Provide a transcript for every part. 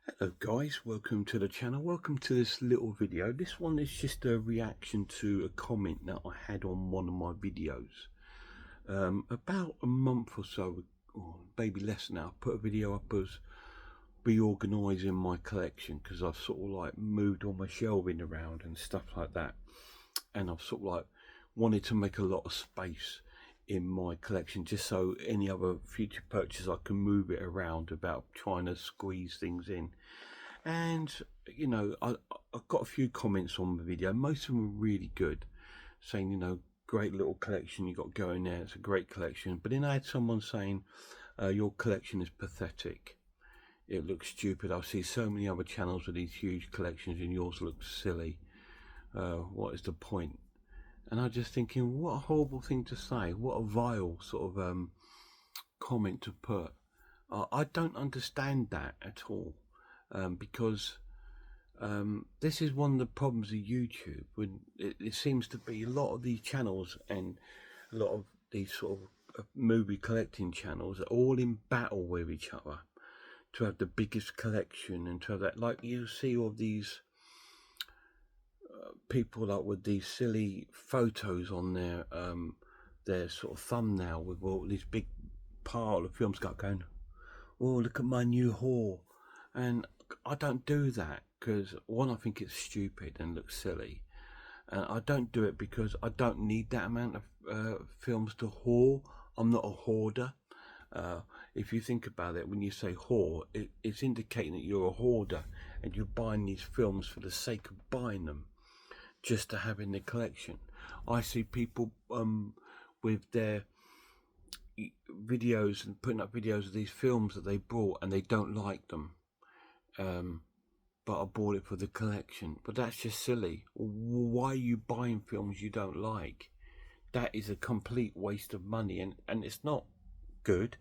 Hello guys, welcome to the channel. Welcome to this little video. This one is just a reaction to a comment that I had on one of my videos. About a month or so, or maybe less now, I put a video up as reorganising my collection because I've sort of like moved all my shelving around and stuff like that. And I've sort of like wanted to make a lot of space in my collection just so any other future purchase I can move it around without trying to squeeze things in. And you know, I got a few comments on the video. Most of them were really good, saying, you know, great little collection you got going there. It's a great collection. But then I had someone saying, your collection is pathetic. It looks stupid. I see so many other channels with these huge collections, and yours looks silly. What is the point? And I'm just thinking, what a horrible thing to say. What a vile sort of comment to put. I don't understand that at all. Because this is one of the problems of YouTube. When it seems to be a lot of these channels and a lot of these sort of movie collecting channels are all in battle with each other to have the biggest collection and to have that. Like you see all these people like with these silly photos on their sort of thumbnail with all these big pile of films going, oh, look at my new haul. And I don't do that because, one, I think it's stupid and looks silly. And I don't do it because I don't need that amount of films to haul. I'm not a hoarder. If you think about it, when you say hoard, it's indicating that you're a hoarder and you're buying these films for the sake of buying them, just to have in the collection. I see people with their videos and putting up videos of these films that they bought and they don't like them, but I bought it for the collection. But that's just silly. Why are you buying films you don't like? That is a complete waste of money, and it's not good.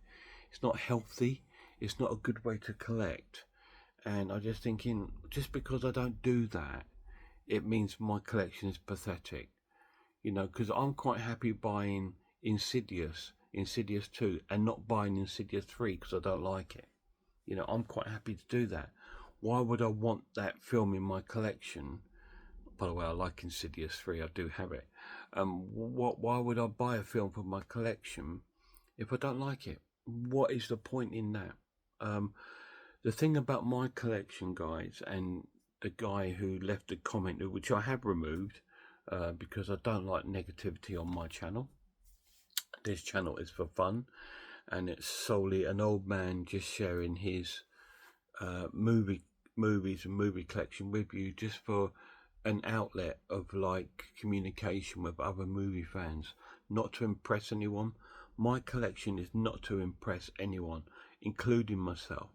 It's not healthy. It's not a good way to collect. And I'm just thinking, just because I don't do that, it means my collection is pathetic. You know, because I'm quite happy buying Insidious 2, and not buying Insidious 3 because I don't like it. You know, I'm quite happy to do that. Why would I want that film in my collection? By the way, I like Insidious 3, I do have it. Why would I buy a film for my collection if I don't like it? What is the point in that? The thing about my collection, guys, and the guy who left the comment, which I have removed, because I don't like negativity on my channel. This channel is for fun, and it's solely an old man just sharing his movies and movie collection with you, just for an outlet of like communication with other movie fans, not to impress anyone. My collection is not to impress anyone, including myself.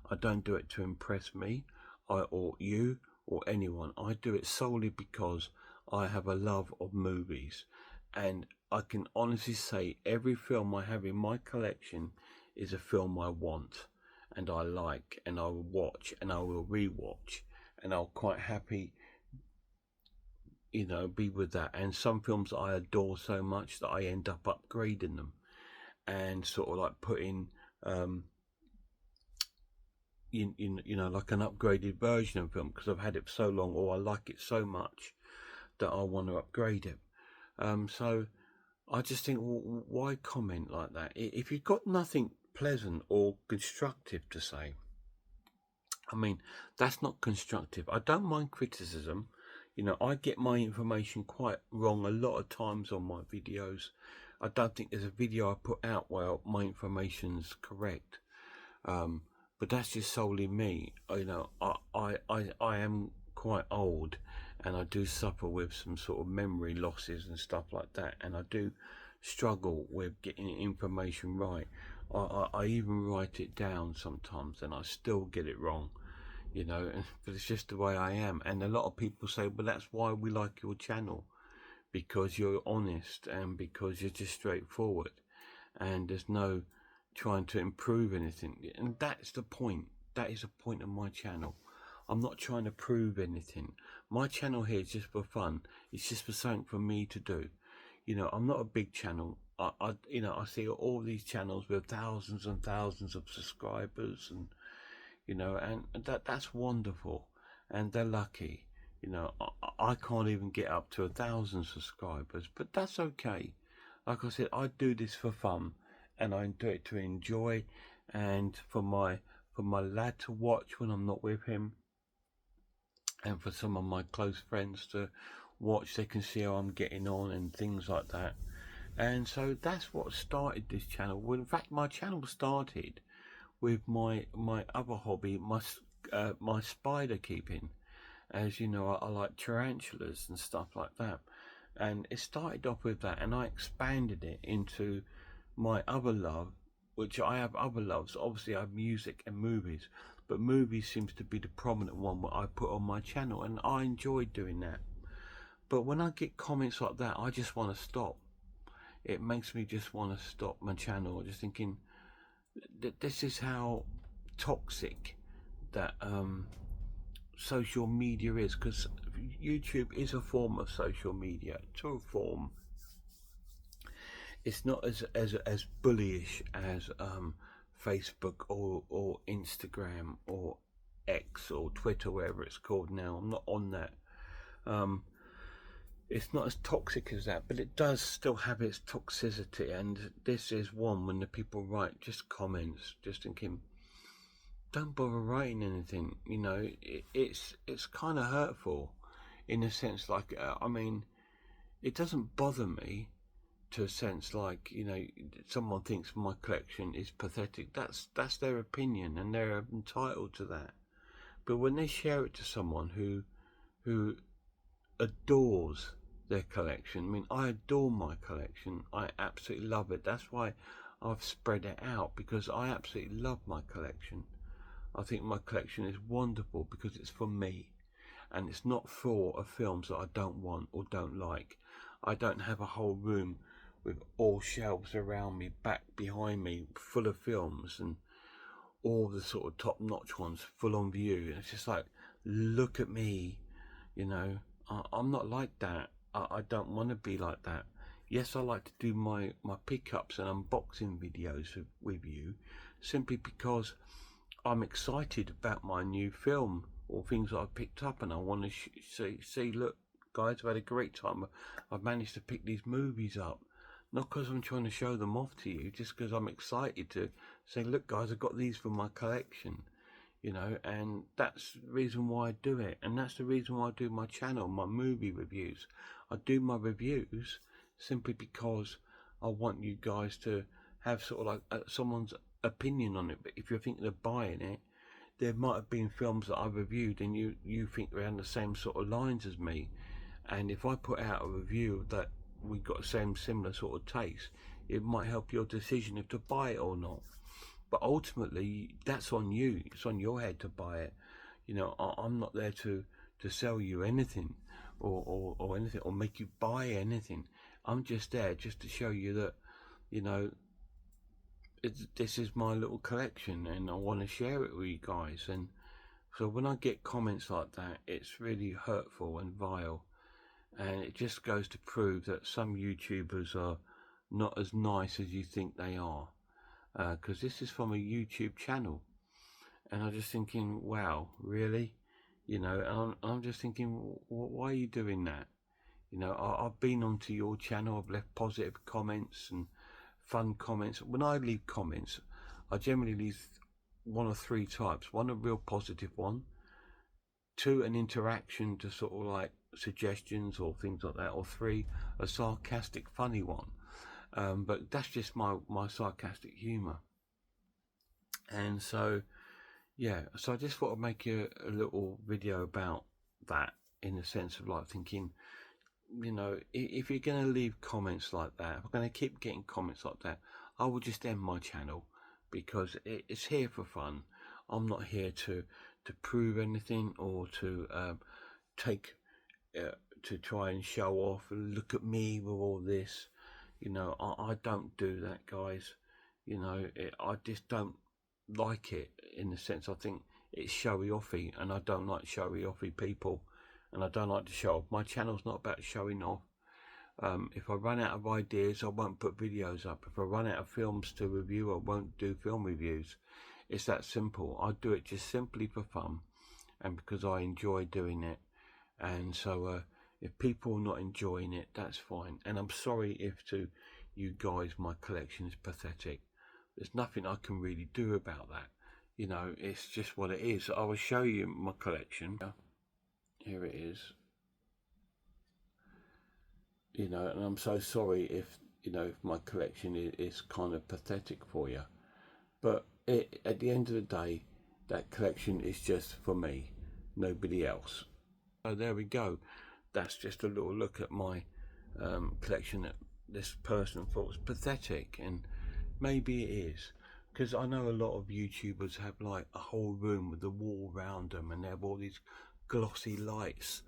I don't do it to impress me or you or anyone. I do it solely because I have a love of movies, and I can honestly say every film I have in my collection is a film I want and I like, and I will watch and I will rewatch, and I'll quite happy, you know, be with that. And some films I adore so much that I end up upgrading them and sort of like putting you know, like an upgraded version of film because I've had it for so long, or I like it so much that I want to upgrade it. So I just think, well, why comment like that if you've got nothing pleasant or constructive to say? I mean, that's not constructive. I don't mind criticism. You know, I get my information quite wrong a lot of times on my videos. I don't think there's a video I put out where my information's correct. But that's just solely me. You know, I am quite old, and I do suffer with some sort of memory losses and stuff like that, and I do struggle with getting information right. I even write it down sometimes, and I still get it wrong. You know, but it's just the way I am. And a lot of people say, well, that's why we like your channel, because you're honest and because you're just straightforward, and there's no trying to improve anything. And that's the point. That is the point of my channel. I'm not trying to prove anything. My channel here is just for fun. It's just for something for me to do. You know, I'm not a big channel. You know, I see all these channels with thousands and thousands of subscribers, and you know, and that's wonderful, and they're lucky. You know, I can't even get up to 1,000 subscribers, but that's okay. Like I said, I do this for fun, and I do it to enjoy, and for my lad to watch when I'm not with him, and for some of my close friends to watch. They can see how I'm getting on and things like that. And so that's what started this channel. Well, in fact, my channel started with my other hobby, my spider keeping. As you know, I like tarantulas and stuff like that, and it started off with that, and I expanded it into my other love, which I have other loves. Obviously I have music and movies, but movies seems to be the prominent one that I put on my channel, and I enjoy doing that. But when I get comments like that, I just want to stop. It makes me just want to stop my channel, just thinking that this is how toxic that social media is, because YouTube is a form of social media to a form. It's not as bullyish as Facebook or Instagram or X or Twitter, whatever it's called now. I'm not on that. It's not as toxic as that, but it does still have its toxicity, and this is one when the people write just comments, just thinking, don't bother writing anything. You know, it's kind of hurtful, in a sense. Like, I mean, it doesn't bother me to a sense, like, you know, someone thinks my collection is pathetic. That's their opinion, and they're entitled to that. But when they share it to someone who adores their collection, I mean, I adore my collection. I absolutely love it. That's why I've spread it out, because I absolutely love my collection. I think my collection is wonderful because it's for me, and it's not full of films that I don't want or don't like. I don't have a whole room with all shelves around me, back behind me, full of films, and all the sort of top-notch ones full on view. It's just like, look at me, you know. I'm not like that. I don't want to be like that. Yes, I like to do my pickups and unboxing videos with you, simply because I'm excited about my new film or things that I picked up, and I want to see, look, guys, I've had a great time. I've managed to pick these movies up. Not because I'm trying to show them off to you, just because I'm excited to say, look, guys, I've got these from my collection, you know, and that's the reason why I do it. And that's the reason why I do my channel, my movie reviews. I do my reviews simply because I want you guys to have sort of like someone's opinion on it. But if you're thinking of buying it, there might have been films that I've reviewed and you think they're on the same sort of lines as me. And if I put out a review that we've got the same similar sort of taste, it might help your decision if to buy it or not. But ultimately, that's on you. It's on your head to buy it. You know, I'm not there to sell you anything or anything, or make you buy anything. I'm just there just to show you that, you know, this is my little collection, and I want to share it with you guys. And so when I get comments like that, it's really hurtful and vile. And it just goes to prove that some YouTubers are not as nice as you think they are. Because this is from a YouTube channel, and I'm just thinking, wow, really? You know, and I'm just thinking, why are you doing that? You know, I've been onto your channel, I've left positive comments and fun comments. When I leave comments, I generally leave one of three types. One, a real positive one. Two, an interaction to sort of like suggestions or things like that. Or three, a sarcastic, funny one. But that's just my sarcastic humour. And so, yeah, so I just thought I'd make a little video about that, in the sense of like thinking, you know, if you're going to leave comments like that, if I'm going to keep getting comments like that, I will just end my channel, because it's here for fun. I'm not here to prove anything or to to try and show off and look at me with all this. You know, I don't do that, guys. You know, I just don't like it, in the sense I think it's showy offy, and I don't like showy offy people, and I don't like to show off. My channel's not about showing off. If I run out of ideas, I won't put videos up. If I run out of films to review, I won't do film reviews. It's that simple. I do it just simply for fun and because I enjoy doing it. And so if people are not enjoying it, that's fine. And I'm sorry if to you guys my collection is pathetic. There's nothing I can really do about that. You know, it's just what it is. I will show you my collection. Here it is. You know, and I'm so sorry if, you know, if my collection is kind of pathetic for you. But at the end of the day, that collection is just for me, nobody else. So there we go. That's just a little look at my collection that this person thought was pathetic, and maybe it is, because I know a lot of YouTubers have like a whole room with the wall around them, and they have all these glossy lights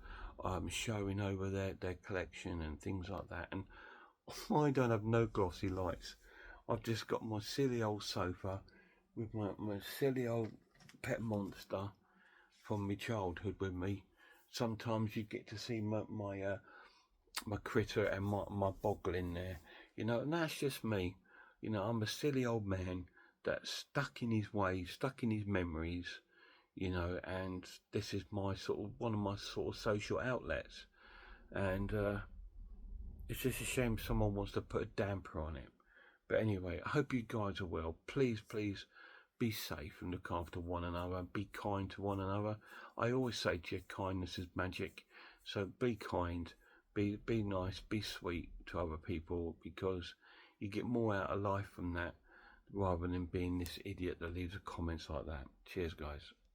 showing over their collection and things like that. And I don't have no glossy lights. I've just got my silly old sofa with my silly old pet monster from my childhood with me. Sometimes you get to see my critter and my boggle in there, you know, and that's just me. You know, I'm a silly old man that's stuck in his ways, stuck in his memories, you know, and this is my sort of one of my sort of social outlets. And it's just a shame someone wants to put a damper on it. But anyway, I hope you guys are well. Please, please be safe and look after one another. Be kind to one another. I always say to you, kindness is magic. So be kind, be nice, be sweet to other people, because you get more out of life from that rather than being this idiot that leaves comments like that. Cheers, guys.